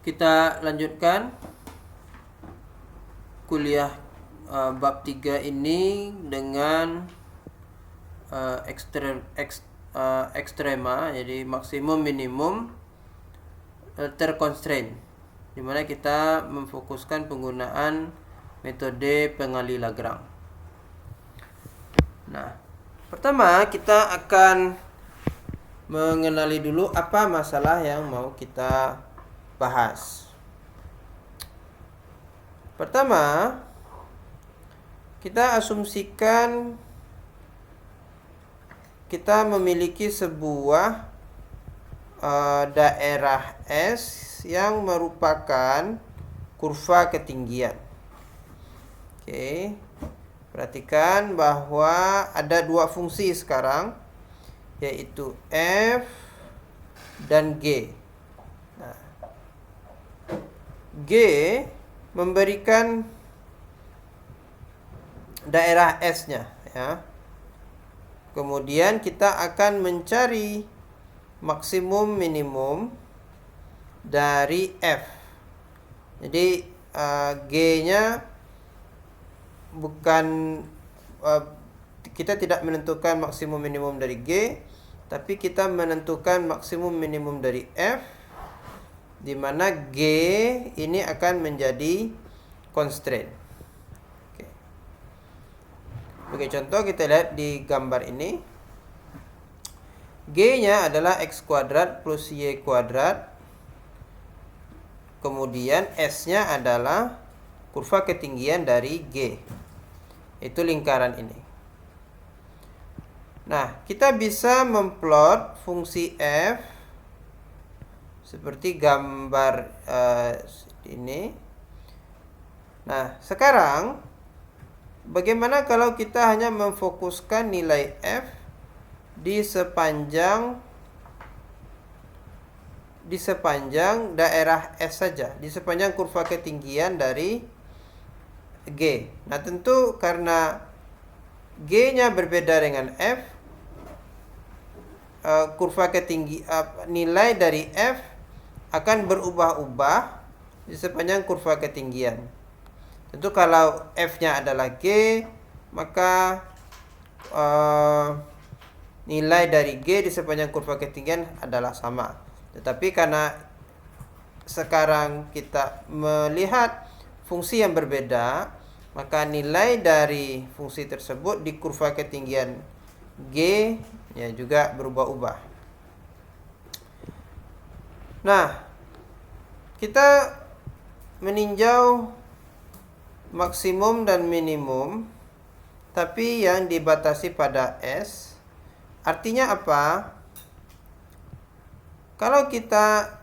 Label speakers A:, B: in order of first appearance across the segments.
A: Kita lanjutkan kuliah bab 3 ini dengan ekstrema, jadi maksimum minimum terconstraint, di mana kita memfokuskan penggunaan metode pengali Lagrange. Nah, pertama kita akan mengenali dulu apa masalah yang mau kita bahas. Pertama, kita asumsikan kita memiliki sebuah daerah S yang merupakan kurva ketinggian. Oke. Perhatikan bahwa ada dua fungsi sekarang, yaitu F dan G. Nah, G memberikan daerah S-nya, ya. Kemudian kita akan mencari maksimum minimum dari F. Jadi G-nya bukan kita tidak menentukan maksimum minimum dari G, tapi kita menentukan maksimum minimum dari F, di mana G ini akan menjadi constraint. Oke. Sebagai contoh, kita lihat di gambar ini. G-nya adalah X kuadrat plus Y kuadrat. Kemudian S-nya adalah kurva ketinggian dari G. Itu lingkaran ini. Nah, kita bisa memplot fungsi F seperti gambar ini. Nah, sekarang bagaimana kalau kita hanya memfokuskan nilai F di sepanjang daerah S saja, di sepanjang kurva ketinggian dari G. Nah, tentu karena G-nya berbeda dengan F, kurva nilai dari F akan berubah-ubah di sepanjang kurva ketinggian. Tentu kalau F-nya adalah G, maka nilai dari G di sepanjang kurva ketinggian adalah sama. Tetapi karena sekarang kita melihat fungsi yang berbeda, maka nilai dari fungsi tersebut di kurva ketinggian G ya juga berubah-ubah. Nah, kita meninjau maksimum dan minimum, tapi yang dibatasi pada S. Artinya apa? Kalau kita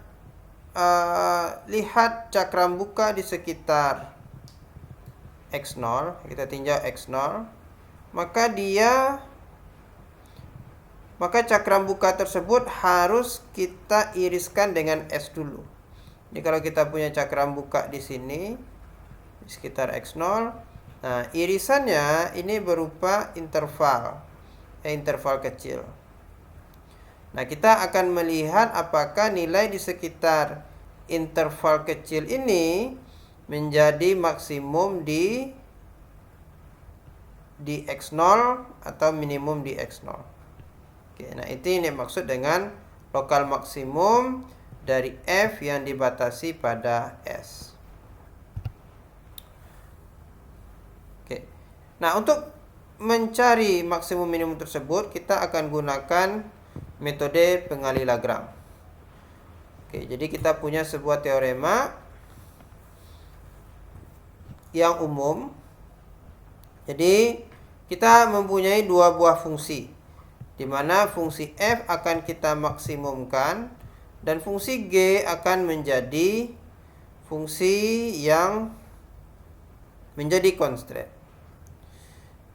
A: lihat cakrambuka di sekitar X0, kita tinjau X0, maka cakrambuka tersebut harus kita iriskan dengan S dulu. Jadi kalau kita punya cakrambuka di sini, di sekitar X0, nah irisannya ini berupa interval kecil. Nah, kita akan melihat apakah nilai di sekitar interval kecil ini menjadi maksimum di X0 atau minimum di X0. Oke, nah itu yang dimaksud dengan lokal maksimum dari F yang dibatasi pada S. Oke. Nah, untuk mencari maksimum minimum tersebut, kita akan gunakan metode pengali Lagrange. Oke, jadi kita punya sebuah teorema yang umum. Jadi, kita mempunyai dua buah fungsi, di mana fungsi F akan kita maksimumkan dan fungsi G akan menjadi fungsi yang menjadi constraint.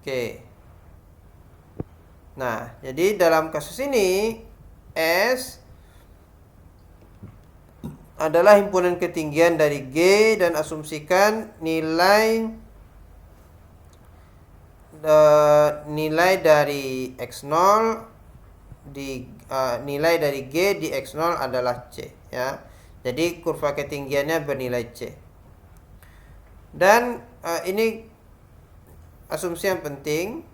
A: Oke. Nah, jadi dalam kasus ini S adalah himpunan ketinggian dari G, dan asumsikan nilai dari X0 nilai dari G di X0 adalah C, ya. Jadi kurva ketinggiannya bernilai C. Dan ini asumsi yang penting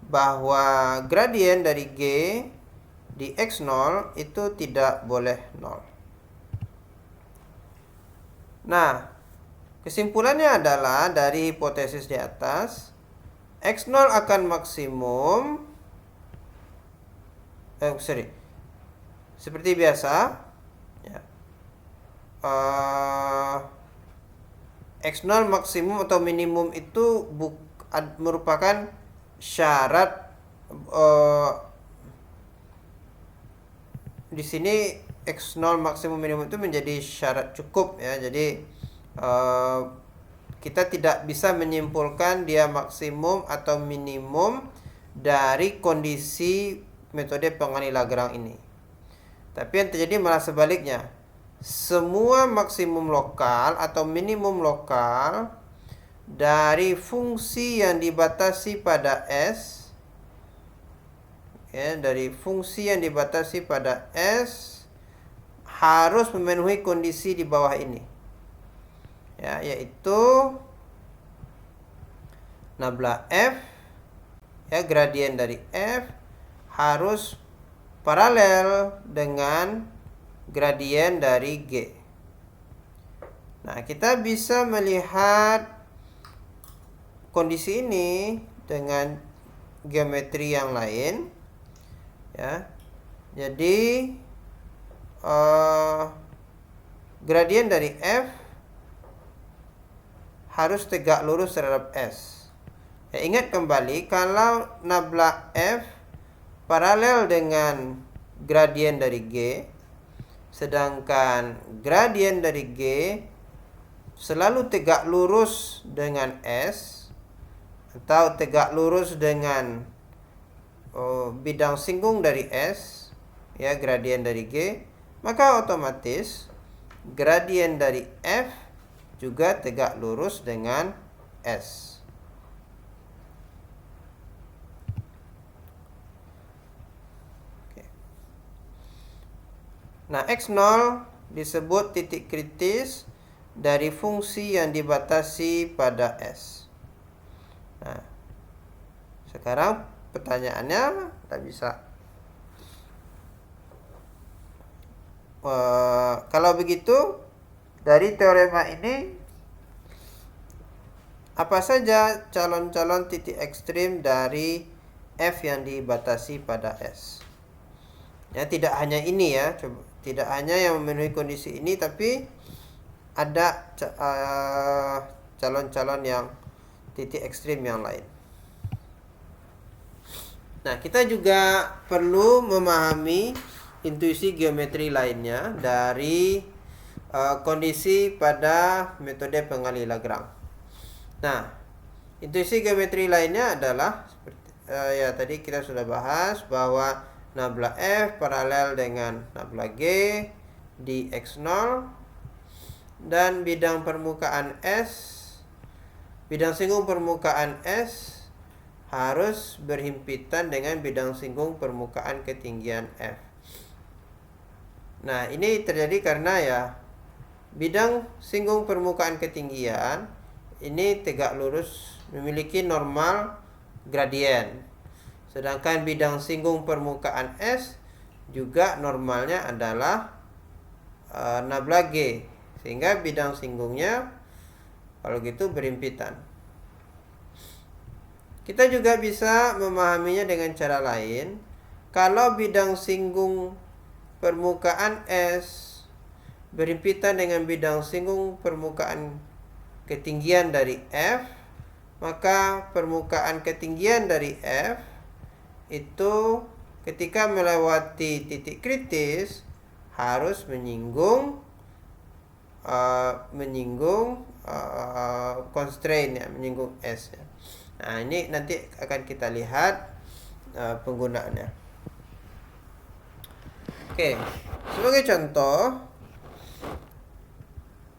A: bahwa gradien dari G di X0 itu tidak boleh 0. Nah, kesimpulannya adalah dari hipotesis di atas, X0 akan maksimum seperti biasa ya. X0 maksimum atau minimum itu merupakan syarat di sini X0 maksimum minimum itu menjadi syarat cukup ya. Jadi kita tidak bisa menyimpulkan dia maksimum atau minimum dari kondisi metode pengali Lagrange ini. Tapi yang terjadi malah sebaliknya. Semua maksimum lokal atau minimum lokal dari fungsi yang dibatasi pada S ya, dari fungsi yang dibatasi pada S harus memenuhi kondisi di bawah ini ya, yaitu nabla F ya, gradien dari F harus paralel dengan gradien dari G. Nah, kita bisa melihat kondisi ini dengan geometri yang lain ya. Jadi gradien dari F harus tegak lurus terhadap S. Ya, ingat kembali, kalau nabla F paralel dengan gradien dari G, sedangkan gradien dari G selalu tegak lurus dengan S atau tegak lurus dengan bidang singgung dari S ya, gradien dari G, maka otomatis gradien dari F juga tegak lurus dengan S. Oke. Nah, X0 disebut titik kritis dari fungsi yang dibatasi pada S. Nah, sekarang pertanyaannya kita bisa kalau begitu, dari teorema ini apa saja calon-calon titik ekstrim dari F yang dibatasi pada S? Ya, tidak hanya ini ya, tidak hanya yang memenuhi kondisi ini, tapi ada calon-calon yang titik ekstrim yang lain. Nah, kita juga perlu memahami intuisi geometri lainnya dari kondisi pada metode pengali Lagrange. Nah, intuisi geometri lainnya adalah ya tadi kita sudah bahas bahwa nabla F paralel dengan nabla G di X0 dan bidang permukaan S, bidang singgung permukaan S harus berhimpitan dengan bidang singgung permukaan ketinggian F. Nah, ini terjadi karena ya bidang singgung permukaan ketinggian ini tegak lurus memiliki normal gradien. Sedangkan bidang singgung permukaan S juga normalnya adalah nabla G. Sehingga bidang singgungnya kalau gitu berhimpitan. Kita juga bisa memahaminya dengan cara lain. Kalau bidang singgung permukaan S berhimpitan dengan bidang singgung permukaan ketinggian dari F, maka permukaan ketinggian dari F itu ketika melewati titik kritis harus menyinggung constraint ya, menyinggung S ya. Nah, ini nanti akan kita lihat penggunaannya. Oke, sebagai contoh,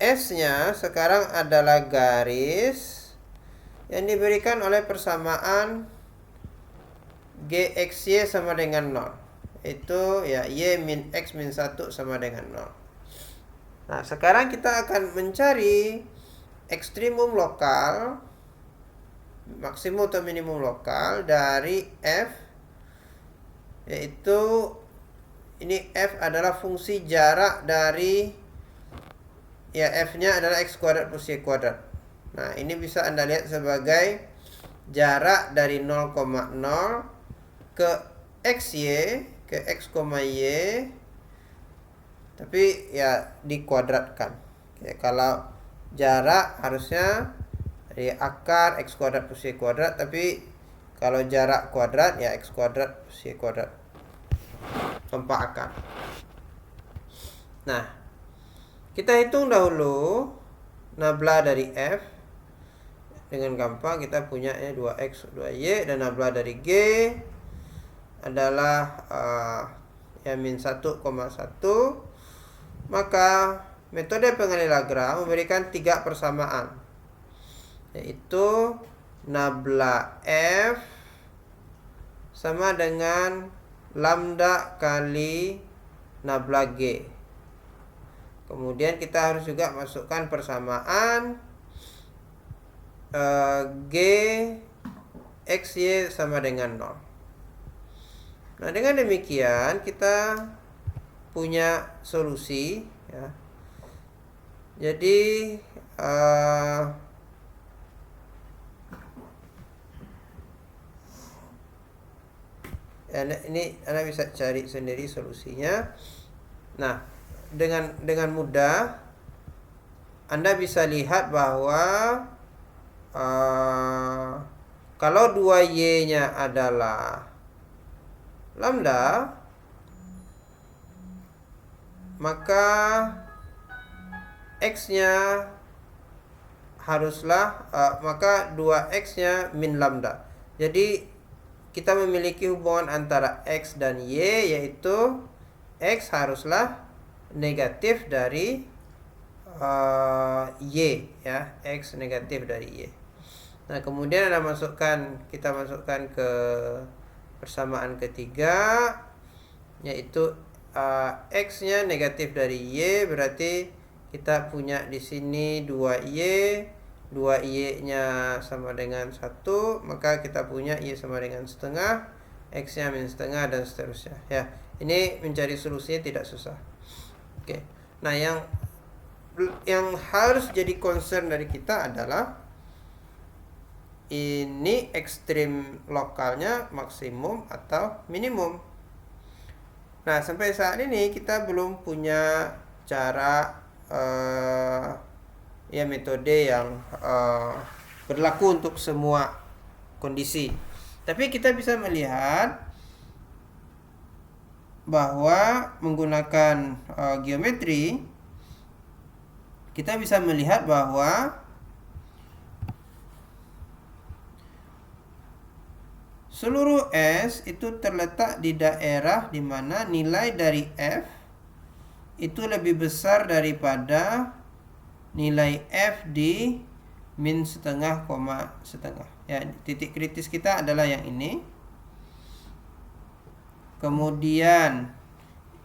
A: S-nya sekarang adalah garis yang diberikan oleh persamaan GXY sama dengan 0. Itu ya Y min X min 1 sama dengan 0. Nah, sekarang kita akan mencari ekstrimum lokal, maksimum atau minimum lokal dari f, yaitu ini f adalah fungsi jarak dari, ya f-nya adalah x kuadrat plus y kuadrat. Nah, ini bisa Anda lihat sebagai jarak dari 0,0 ke xy, ke x, y, tapi ya dikuadratkan. Oke, kalau jarak harusnya dari akar x kuadrat plus y kuadrat, tapi kalau jarak kuadrat ya x kuadrat plus y kuadrat tanpa akar. Nah, kita hitung dahulu nabla dari f. Dengan gampang kita punya 2x 2y, dan nabla dari g adalah ya min 1,1. Maka metode pengenali Lagrange memberikan 3 persamaan, yaitu nabla f sama dengan lambda kali nabla g. Kemudian kita harus juga masukkan persamaan g xy sama dengan 0. Nah, dengan demikian kita punya solusi, ya. Jadi ini Anda bisa cari sendiri solusinya. Nah, dengan mudah Anda bisa lihat bahwa kalau 2y-nya adalah lambda, maka x-nya haruslah maka 2x-nya min lambda. Jadi kita memiliki hubungan antara x dan y, yaitu x haruslah negatif dari y, ya, x negatif dari y. Nah, kemudian kita masukkan ke persamaan ketiga, yaitu x-nya negatif dari y, berarti kita punya di sini 2y, 2y-nya sama dengan 1, maka kita punya y sama dengan setengah, x-nya min setengah, dan seterusnya. Ya, ini mencari solusinya tidak susah. Oke. Nah, yang harus jadi concern dari kita adalah ini ekstrim lokalnya maksimum atau minimum. Nah, sampai saat ini kita belum punya cara metode yang berlaku untuk semua kondisi. Tapi kita bisa melihat bahwa menggunakan geometri, kita bisa melihat bahwa seluruh S itu terletak di daerah di mana nilai dari F itu lebih besar daripada nilai F di min setengah, setengah. Ya, titik kritis kita adalah yang ini. Kemudian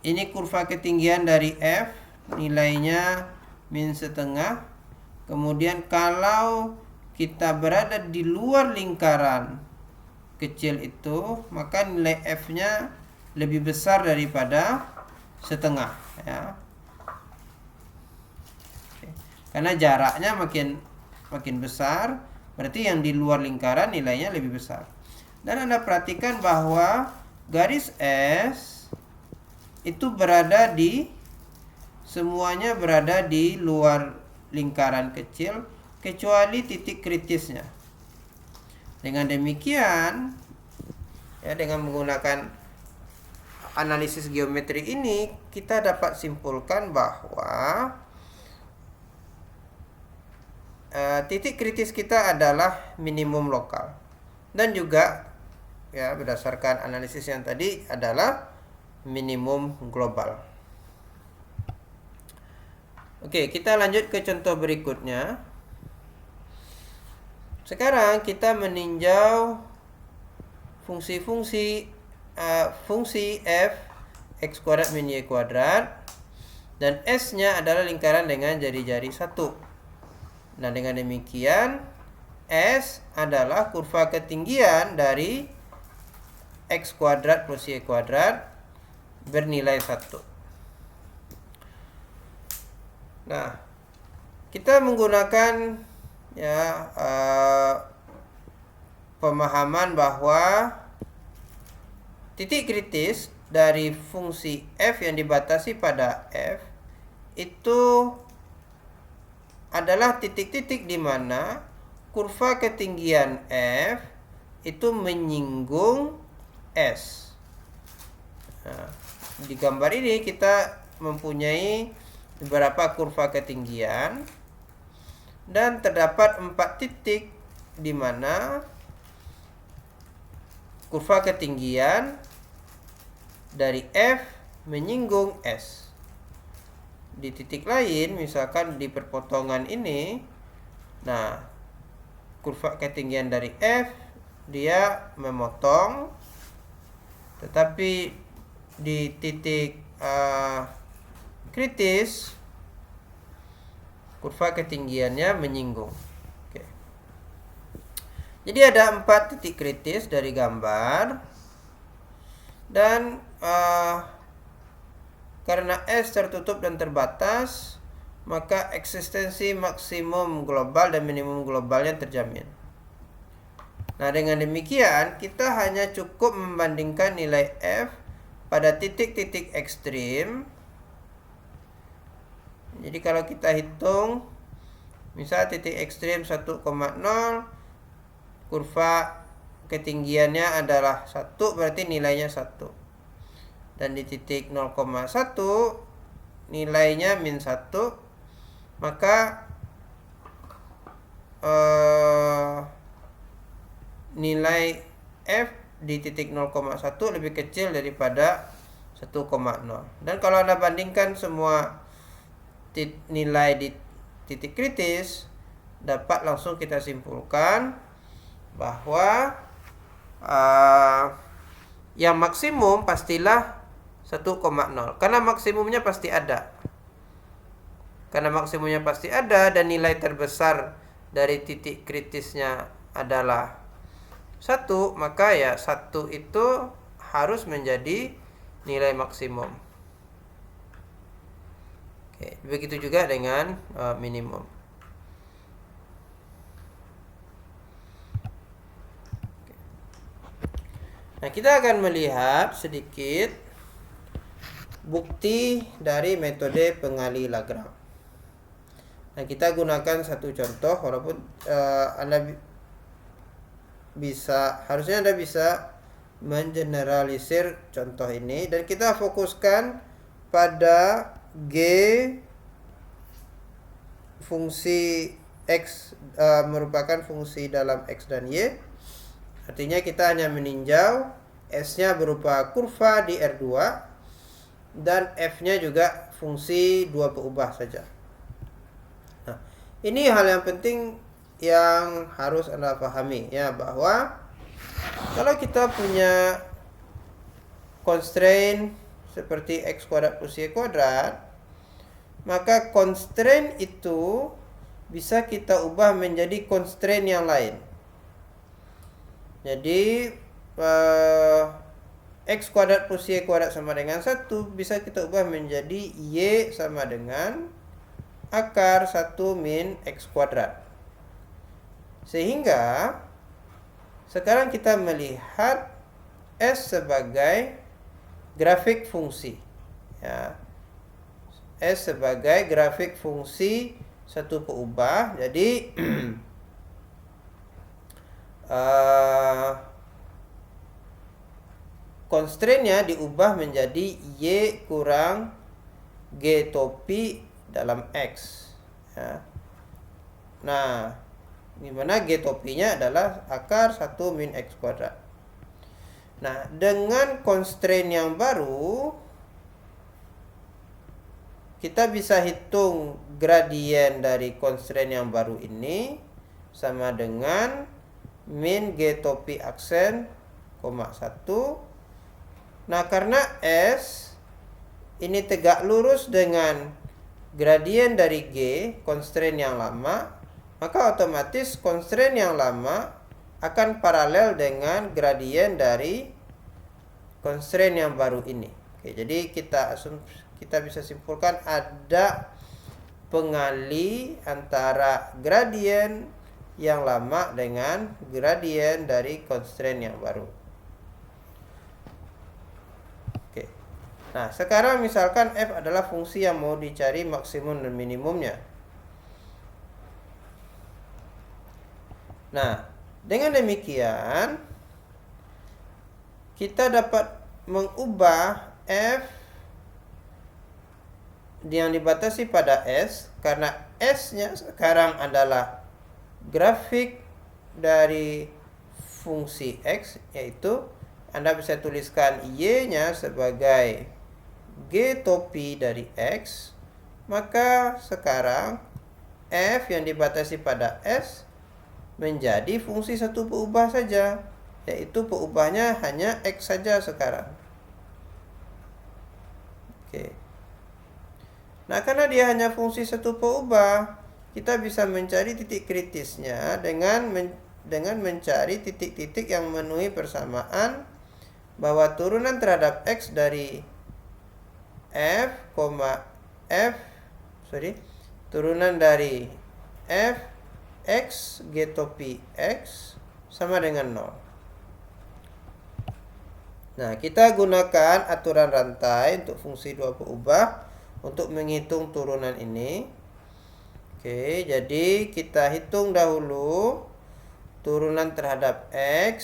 A: ini kurva ketinggian dari F, nilainya min setengah. Kemudian kalau kita berada di luar lingkaran kecil itu, maka nilai F-nya lebih besar daripada setengah, ya. Oke. Karena jaraknya makin besar, berarti yang di luar lingkaran nilainya lebih besar. Dan Anda perhatikan bahwa garis S itu semuanya berada di luar lingkaran kecil kecuali titik kritisnya. Dengan demikian, ya, dengan menggunakan analisis geometri ini, kita dapat simpulkan bahwa titik kritis kita adalah minimum lokal, dan juga, ya, berdasarkan analisis yang tadi adalah minimum global. Oke, kita lanjut ke contoh berikutnya. Sekarang kita meninjau fungsi f x kuadrat min y kuadrat Dan S-nya adalah lingkaran dengan jari-jari 1. Nah, dengan demikian S adalah kurva ketinggian dari X kuadrat plus Y kuadrat bernilai 1. Nah, kita menggunakan pemahaman bahwa titik kritis dari fungsi f yang dibatasi pada f itu adalah titik-titik di mana kurva ketinggian f itu menyinggung s. Nah, di gambar ini kita mempunyai beberapa kurva ketinggian dan terdapat 4 titik di mana kurva ketinggian dari f menyinggung s. Di titik lain, misalkan di perpotongan ini, nah, kurva ketinggian dari f dia memotong, tetapi di titik kritis kurva ketinggiannya menyinggung. Oke. Jadi ada 4 titik kritis dari gambar, dan karena S tertutup dan terbatas, maka eksistensi maksimum global dan minimum globalnya terjamin. Nah, dengan demikian kita hanya cukup membandingkan nilai F pada titik-titik ekstrim. Jadi kalau kita hitung, misal titik ekstrim 1,0, kurva ketinggiannya adalah 1, berarti nilainya 1. Dan di titik 0,1 nilainya min 1, maka nilai F di titik 0,1 lebih kecil daripada 1,0. Dan kalau Anda bandingkan semua nilai di titik kritis, dapat langsung kita simpulkan bahwa yang maksimum pastilah 1,0, karena maksimumnya pasti ada. Karena maksimumnya pasti ada dan nilai terbesar dari titik kritisnya adalah 1, maka ya 1 itu harus menjadi nilai maksimum. Oke, begitu juga dengan minimum. Nah, kita akan melihat sedikit bukti dari metode pengali Lagrange. Nah, kita gunakan satu contoh, walaupun harusnya Anda bisa mengeneralisir contoh ini, dan kita fokuskan pada G fungsi X merupakan fungsi dalam X dan Y. Artinya kita hanya meninjau S-nya berupa kurva di R2 dan F-nya juga fungsi dua peubah saja. Nah, ini hal yang penting yang harus Anda pahami, ya, bahwa kalau kita punya constraint seperti X kuadrat plus Y kuadrat, maka constraint itu bisa kita ubah menjadi constraint yang lain. Jadi X kuadrat plus Y kuadrat sama dengan 1 bisa kita ubah menjadi Y sama dengan akar 1 min X kuadrat. Sehingga sekarang kita melihat S sebagai grafik fungsi, ya. S sebagai grafik fungsi satu peubah. Jadi constraint-nya diubah menjadi Y kurang G topi dalam X, ya. Nah, dimana G topinya adalah akar 1 min X kuadrat. Nah, dengan constraint yang baru, kita bisa hitung gradien dari constraint yang baru ini sama dengan min G topi aksen, 1. Nah, karena S ini tegak lurus dengan gradien dari G, constraint yang lama, maka otomatis constraint yang lama akan paralel dengan gradien dari constraint yang baru ini. Oke, jadi kita bisa simpulkan ada pengali antara gradien yang lama dengan gradien dari constraint yang baru. Oke. Nah, sekarang misalkan f adalah fungsi yang mau dicari maksimum dan minimumnya. Nah, dengan demikian kita dapat mengubah f yang dibatasi pada S, karena S-nya sekarang adalah grafik dari fungsi X, yaitu Anda bisa tuliskan Y-nya sebagai G topi dari X, maka sekarang F yang dibatasi pada S menjadi fungsi satu peubah saja, yaitu peubahnya hanya X saja sekarang. Oke. Nah, karena dia hanya fungsi satu peubah, kita bisa mencari titik kritisnya dengan mencari titik-titik yang memenuhi persamaan bahwa turunan terhadap X dari turunan dari F X G topi X sama dengan 0. Nah, kita gunakan aturan rantai untuk fungsi dua peubah untuk menghitung turunan ini. Oke, jadi kita hitung dahulu turunan terhadap X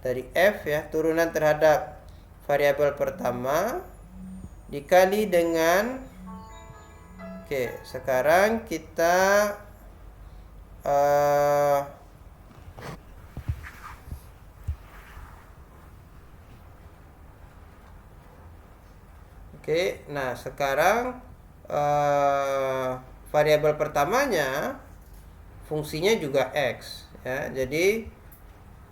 A: dari F ya, turunan terhadap variabel pertama dikali dengan sekarang kita nah sekarang variabel pertamanya fungsinya juga X ya. Jadi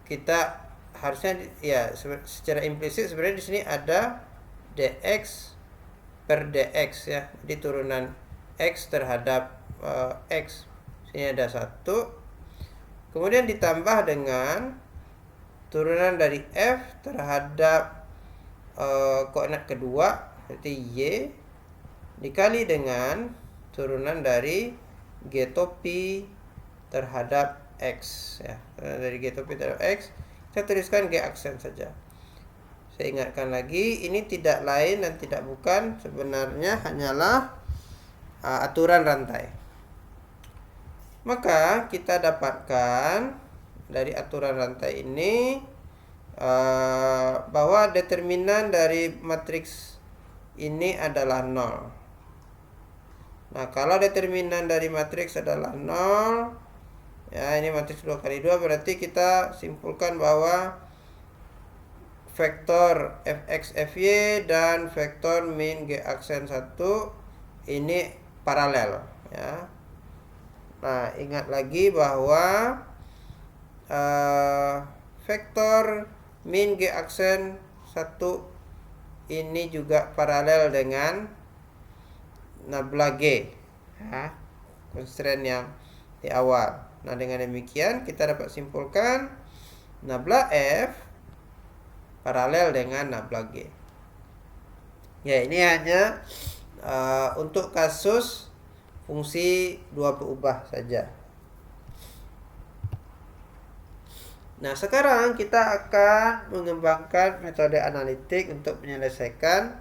A: kita harusnya ya secara implisit sebenarnya di sini ada dx per dx ya. Jadi turunan X terhadap X. Sini ada 1. Kemudian ditambah dengan turunan dari F terhadap koordinat kedua, berarti Y, dikali dengan turunan dari G topi terhadap X ya. Dari G topi terhadap X, saya tuliskan G aksen saja. Saya ingatkan lagi, ini tidak lain dan tidak bukan, sebenarnya hanyalah aturan rantai. Maka kita dapatkan dari aturan rantai ini bahwa determinan dari matriks ini adalah 0. Nah, kalau determinan dari matriks adalah 0, ya ini matriks 2 kali 2, berarti kita simpulkan bahwa vektor fx fy dan vektor min g aksen 1 ini paralel ya. Nah, ingat lagi bahwa vektor min g aksen 1 ini juga paralel dengan nabla G ya, constraint yang di awal. Nah, dengan demikian kita dapat simpulkan nabla F paralel dengan nabla G. Ya, ini hanya untuk kasus fungsi dua peubah saja. Nah, sekarang kita akan mengembangkan metode analitik untuk menyelesaikan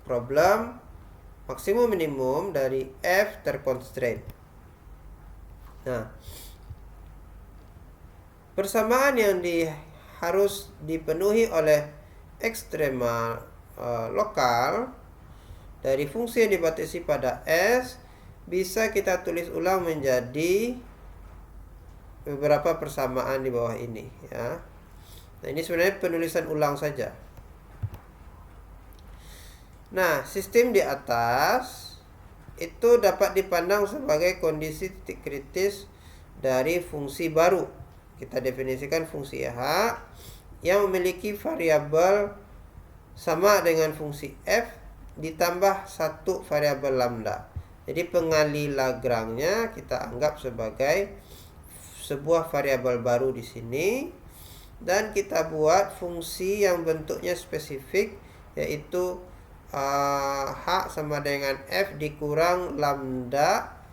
A: problem maksimum minimum dari F terconstraint. Nah, persamaan yang harus dipenuhi oleh ekstrema lokal dari fungsi yang dibatasi pada S bisa kita tulis ulang menjadi beberapa persamaan di bawah ini ya. Nah, ini sebenarnya penulisan ulang saja. Nah, sistem di atas itu dapat dipandang sebagai kondisi titik kritis dari fungsi baru. Kita definisikan fungsi H yang memiliki variabel sama dengan fungsi f ditambah satu variabel lambda. Jadi pengali Lagrange-nya kita anggap sebagai sebuah variabel baru di sini, dan kita buat fungsi yang bentuknya spesifik, yaitu H sama dengan f dikurang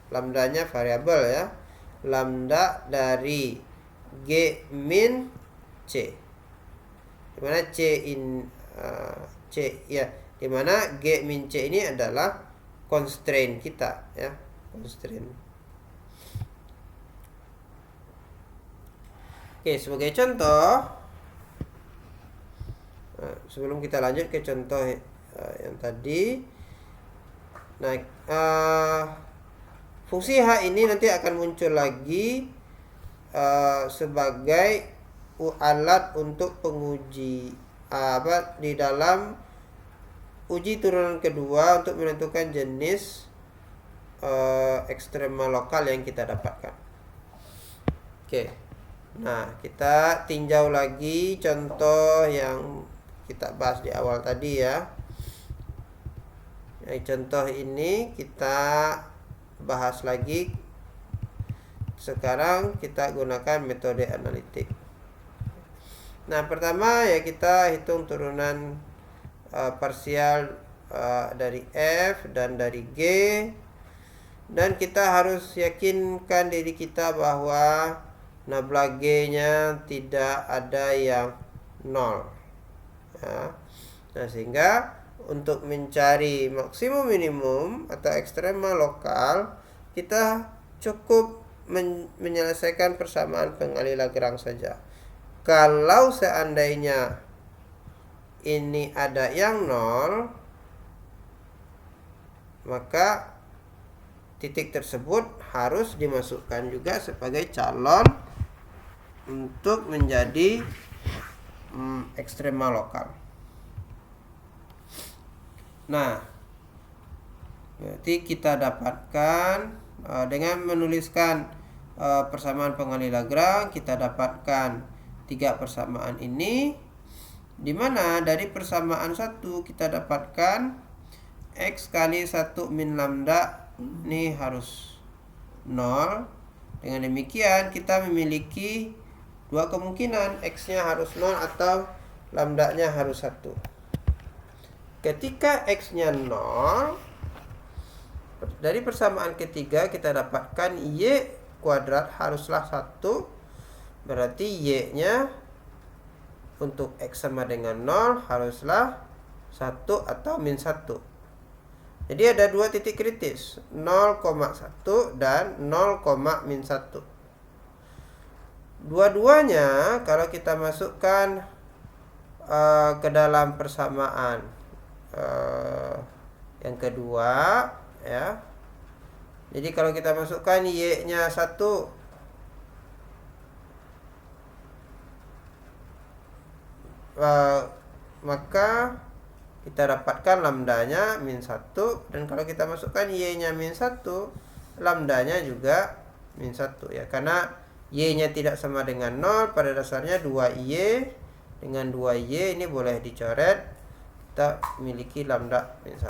A: lambdanya variabel ya, lambda dari G min C, dimana dimana G min C ini adalah constraint kita ya, constraint. Oke, sebagai contoh, sebelum kita lanjut ke contoh yang tadi, nah fungsi H ini nanti akan muncul lagi sebagai alat untuk penguji di dalam uji turunan kedua untuk menentukan jenis ekstrema lokal yang kita dapatkan. Oke, nah kita tinjau lagi contoh yang kita bahas di awal tadi ya. Yang contoh ini kita bahas lagi. Sekarang kita gunakan metode analitik. Nah, pertama ya kita hitung turunan parsial dari F dan dari G, dan kita harus yakinkan diri kita bahwa nabla G-nya tidak ada yang 0 ya. Nah, sehingga untuk mencari maksimum minimum atau ekstrema lokal, kita cukup menyelesaikan persamaan pengali Lagrange saja. Kalau seandainya ini ada yang 0, maka titik tersebut harus dimasukkan juga sebagai calon untuk menjadi ekstrema lokal. Nah, berarti kita dapatkan dengan menuliskan persamaan pengali Lagrange, kita dapatkan 3 persamaan ini, di mana dari persamaan 1 kita dapatkan X kali 1 min lambda ini harus 0. Dengan demikian kita memiliki 2 kemungkinan, X-nya harus 0 atau lambdanya harus 1. Ketika X-nya 0, dari persamaan ketiga kita dapatkan Y kuadrat haruslah 1. Berarti Y-nya untuk X sama dengan 0 haruslah 1 atau min 1. Jadi ada 2 titik kritis, 0,1 dan 0, min 1. Dua-duanya kalau kita masukkan ke dalam persamaan yang kedua ya. Jadi kalau kita masukkan Y-nya 1, maka kita dapatkan lambdanya min 1, dan kalau kita masukkan Y-nya min 1, lambdanya juga min 1 ya, karena Y-nya tidak sama dengan 0, pada dasarnya 2Y dengan 2Y ini boleh dicoret, kita memiliki lambda min 1.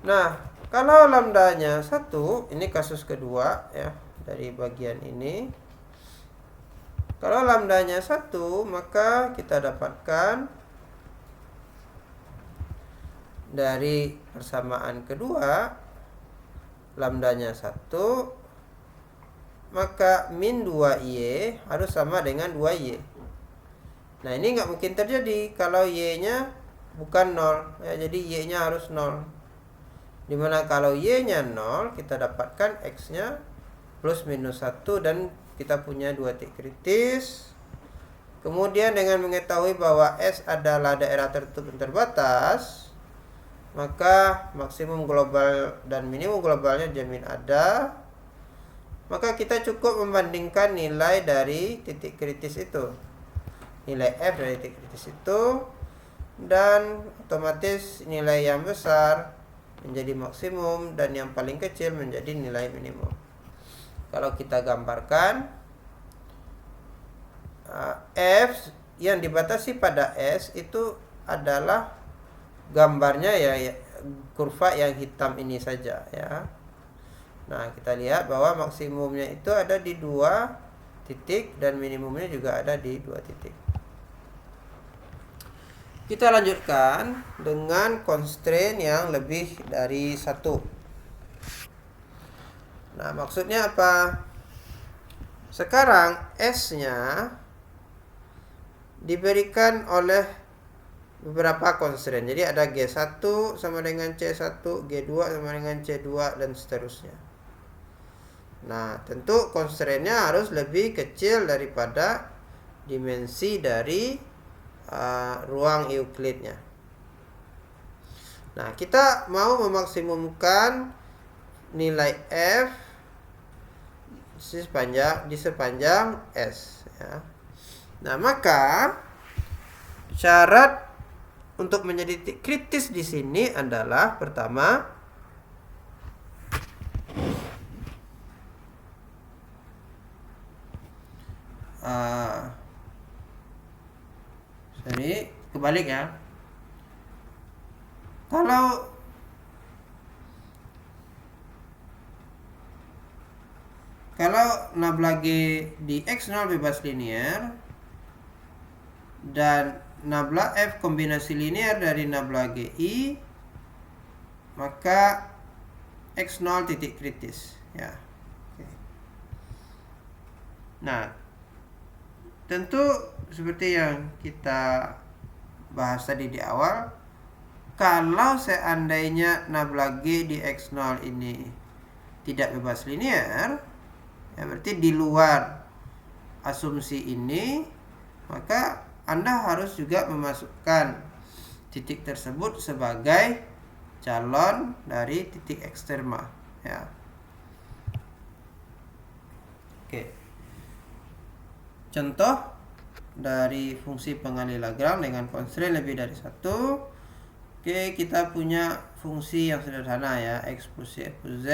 A: Nah, kalau lambdanya 1, ini kasus kedua ya dari bagian ini. Kalau lambdanya 1, maka kita dapatkan dari persamaan kedua, lambdanya 1, maka min 2Y harus sama dengan 2Y. Nah, ini nggak mungkin terjadi kalau Y-nya bukan 0 ya, jadi Y-nya harus 0. Dimana kalau Y-nya 0, kita dapatkan X-nya plus minus 1, dan kita punya 2 titik kritis. Kemudian dengan mengetahui bahwa S adalah daerah tertutup dan terbatas, maka maksimum global dan minimum globalnya jamin ada. Maka kita cukup membandingkan nilai dari titik kritis itu, nilai F dari titik kritis itu, dan otomatis nilai yang besar menjadi maksimum dan yang paling kecil menjadi nilai minimum. Kalau kita gambarkan, F yang dibatasi pada S itu adalah gambarnya ya kurva yang hitam ini saja ya. Nah, kita lihat bahwa maksimumnya itu ada di 2 titik dan minimumnya juga ada di 2 titik. Kita lanjutkan dengan constraint yang lebih dari 1. Nah, maksudnya apa? Sekarang S-nya diberikan oleh beberapa constraint. Jadi ada G1 sama dengan C1, G2 sama dengan C2, dan seterusnya. Nah, tentu constraint-nya harus lebih kecil daripada dimensi dari ruang Euclid-nya. Nah, kita mau memaksimumkan nilai F di sepanjang S ya. Nah, maka syarat untuk menjadi kritis di sini adalah pertama jadi kebalik ya. Kalau nabla G di X0 bebas linear dan nabla F kombinasi linear dari nabla GI, maka X0 titik kritis ya. Oke. Nah, tentu seperti yang kita bahas tadi di awal, kalau seandainya nabla G di X0 ini tidak bebas linear, ya berarti di luar asumsi ini, maka Anda harus juga memasukkan titik tersebut sebagai calon dari titik eksterma ya. Oke. Contoh dari fungsi pengalih Lagrange dengan constraint lebih dari 1. Oke, kita punya fungsi yang sederhana ya, X plus Y plus Z,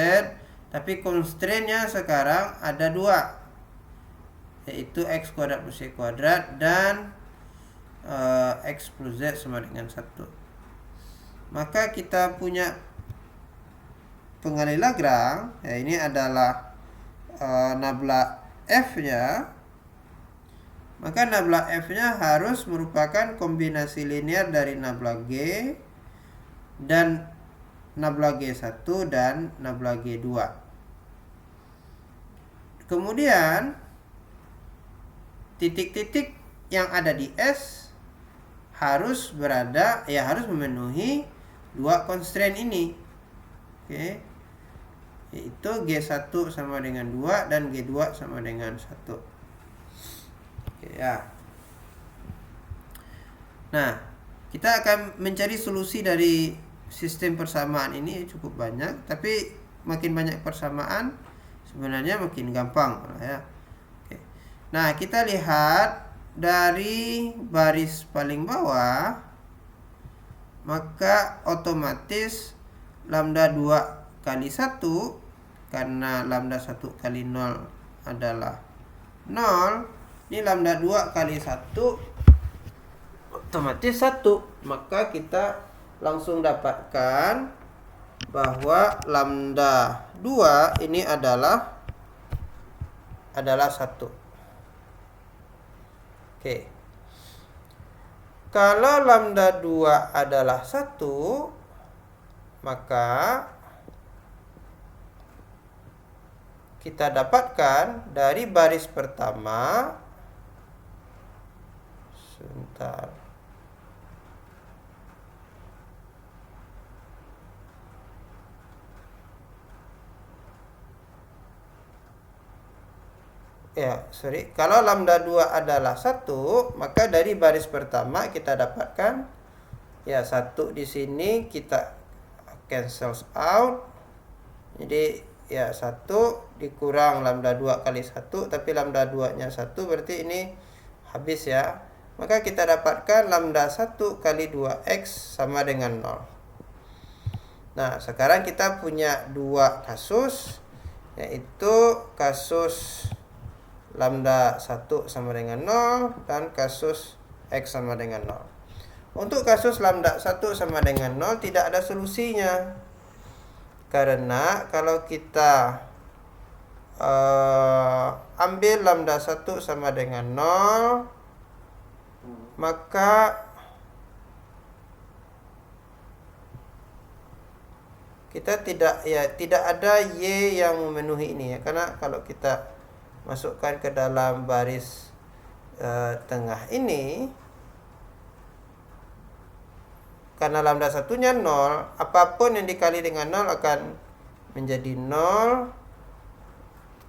A: tapi constraint-nya sekarang ada 2, yaitu X kuadrat plus Y kuadrat dan X plus Z sama dengan 1. Maka kita punya pengalih Lagrange ya, ini adalah nabla F-nya. Maka nabla F-nya harus merupakan kombinasi linear dari nabla G dan nabla G1 dan nabla G2. Kemudian titik-titik yang ada di S harus memenuhi 2 constraint ini. Oke. Yaitu G1 sama dengan 2 dan G2 sama dengan 1. Ya. Nah, kita akan mencari solusi dari sistem persamaan ini cukup banyak, tapi makin banyak persamaan sebenarnya makin gampang ya. Oke. Nah, kita lihat dari baris paling bawah, maka otomatis lambda 2 kali 1, karena lambda 1 kali 0 adalah 0, ini lambda 2 kali 1 otomatis 1. Maka kita langsung dapatkan bahwa lambda 2 ini adalah 1. Oke. Kalau lambda 2 adalah 1, maka kita dapatkan dari baris pertama. Sebentar. Kalau lambda 2 adalah 1, maka dari baris pertama kita dapatkan 1 di sini kita cancels out. Jadi 1 dikurang lambda 2 kali 1, tapi lambda 2-nya 1, berarti ini habis ya. Maka kita dapatkan lambda 1 kali 2x sama dengan 0. Nah, sekarang kita punya 2 kasus, yaitu kasus lambda 1 sama dengan 0 dan kasus X sama dengan 0. Untuk kasus lambda 1 sama dengan 0 tidak ada solusinya. Karena kalau kita ambil lambda 1 sama dengan 0, maka kita tidak ada Y yang memenuhi ini ya. Karena kalau kita masukkan ke dalam baris tengah ini, karena lambda satunya 0, apapun yang dikali dengan 0 akan menjadi 0,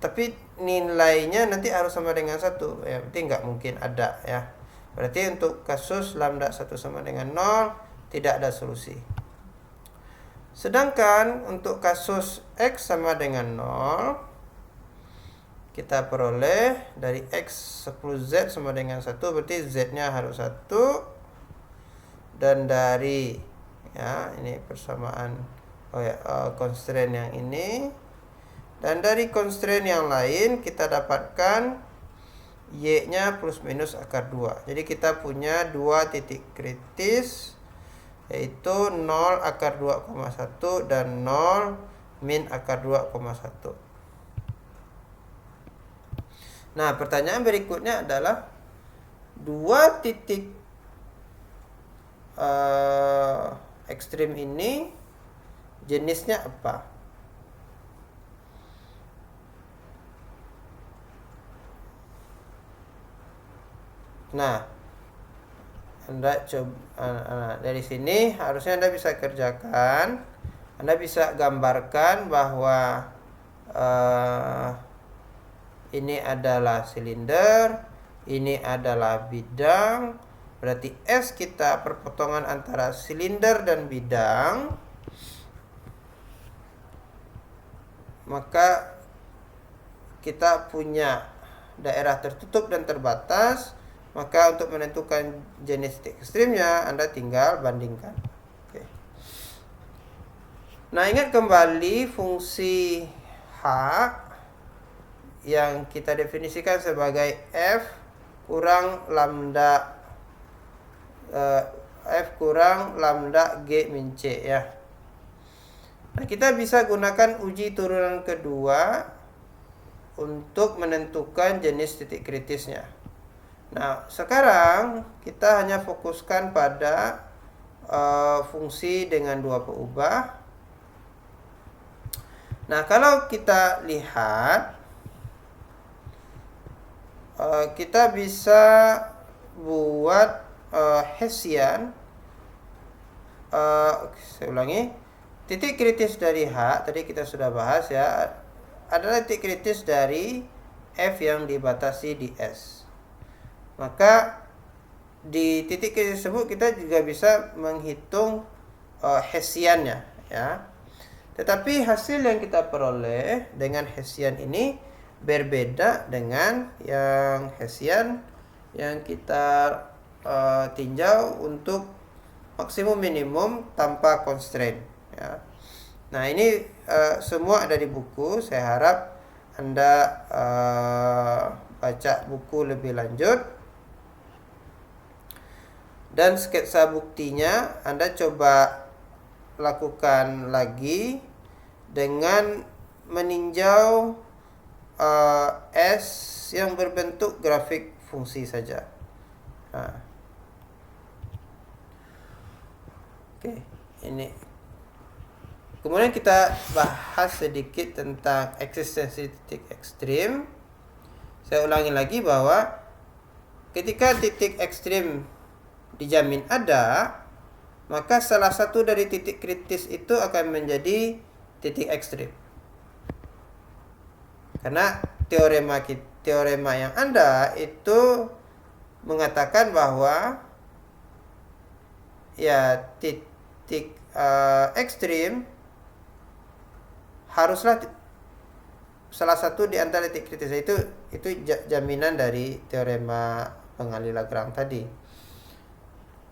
A: tapi nilainya nanti harus sama dengan 1 ya, berarti nggak mungkin ada ya. Berarti untuk kasus lambda 1 sama dengan 0 tidak ada solusi. Sedangkan untuk kasus X sama dengan 0, kita peroleh dari X 10Z sama dengan 1, berarti Z-nya harus 1. Dan dari ya ini persamaan constraint yang ini, dan dari constraint yang lain kita dapatkan Y-nya plus minus akar 2. Jadi kita punya dua titik kritis, yaitu 0 akar 2,1 dan 0 min akar 2,1. Nah, pertanyaan berikutnya adalah dua titik ekstrim ini jenisnya apa? Nah, Anda coba dari sini harusnya Anda bisa kerjakan. Anda bisa gambarkan bahwa ini adalah silinder, ini adalah bidang. Berarti S kita perpotongan antara silinder dan bidang. Maka kita punya daerah tertutup dan terbatas. Maka untuk menentukan jenis titik ekstrimnya, Anda tinggal bandingkan. Oke. Nah, ingat kembali fungsi H yang kita definisikan sebagai F kurang lambda G min C ya. Nah, kita bisa gunakan uji turunan kedua untuk menentukan jenis titik kritisnya. Nah, sekarang kita hanya fokuskan pada fungsi dengan dua peubah. Nah, kalau kita lihat, kita bisa buat Hessian. Saya ulangi, titik kritis dari H tadi kita sudah bahas ya, adalah titik kritis dari F yang dibatasi di S. Maka di titik kritis tersebut kita juga bisa menghitung Hessiannya ya. Tetapi hasil yang kita peroleh dengan Hessian ini berbeda dengan yang Hessian yang kita tinjau untuk maksimum minimum tanpa constraint ya. Nah, ini semua ada di buku. Saya harap Anda baca buku lebih lanjut, dan sketsa buktinya Anda coba lakukan lagi dengan meninjau S yang berbentuk grafik fungsi saja. Nah. Oke, ini. Kemudian kita bahas sedikit tentang eksistensi titik ekstrim. Saya ulangi lagi bahwa ketika titik ekstrim dijamin ada, maka salah satu dari titik kritis itu akan menjadi titik ekstrim. Karena teorema yang ada itu mengatakan bahwa ya titik ekstrim haruslah salah satu di antara titik kritis itu jaminan dari teorema pengali Lagrange tadi.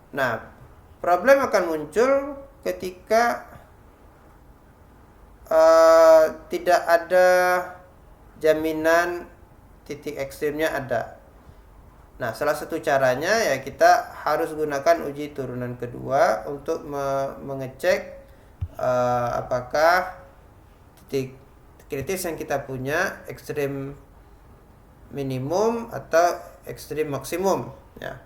A: Nah, problem akan muncul ketika tidak ada jaminan titik ekstrimnya ada. Nah, salah satu caranya ya kita harus gunakan uji turunan kedua untuk mengecek apakah titik kritis yang kita punya ekstrim minimum atau ekstrim maksimum ya.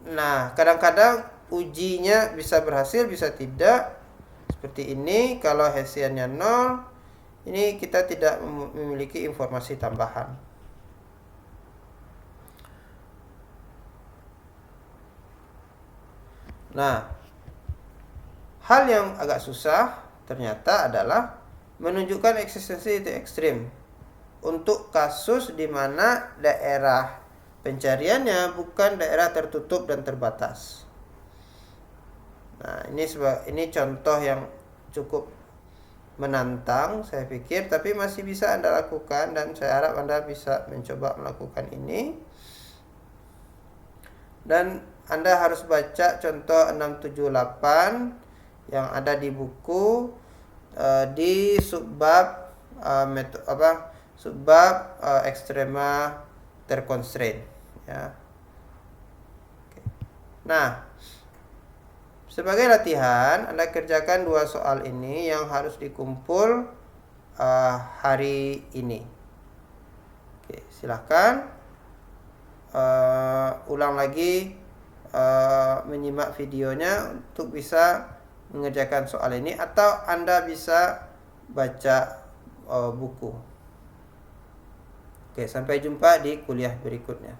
A: Nah, kadang-kadang ujinya bisa berhasil, bisa tidak. Seperti ini, kalau Hessiannya 0, ini kita tidak memiliki informasi tambahan. Nah, hal yang agak susah ternyata adalah menunjukkan eksistensi titik ekstrim untuk kasus di mana daerah pencariannya bukan daerah tertutup dan terbatas. Nah, ini contoh yang cukup menantang saya pikir, tapi masih bisa Anda lakukan dan saya harap Anda bisa mencoba melakukan ini. Dan Anda harus baca contoh 678 yang ada di buku di subbab subbab ekstrema terconstraint ya. Nah, sebagai latihan Anda kerjakan 2 soal ini yang harus dikumpul hari ini. Oke, silahkan ulang lagi menyimak videonya untuk bisa mengerjakan soal ini, atau Anda bisa baca buku. Oke, sampai jumpa di kuliah berikutnya.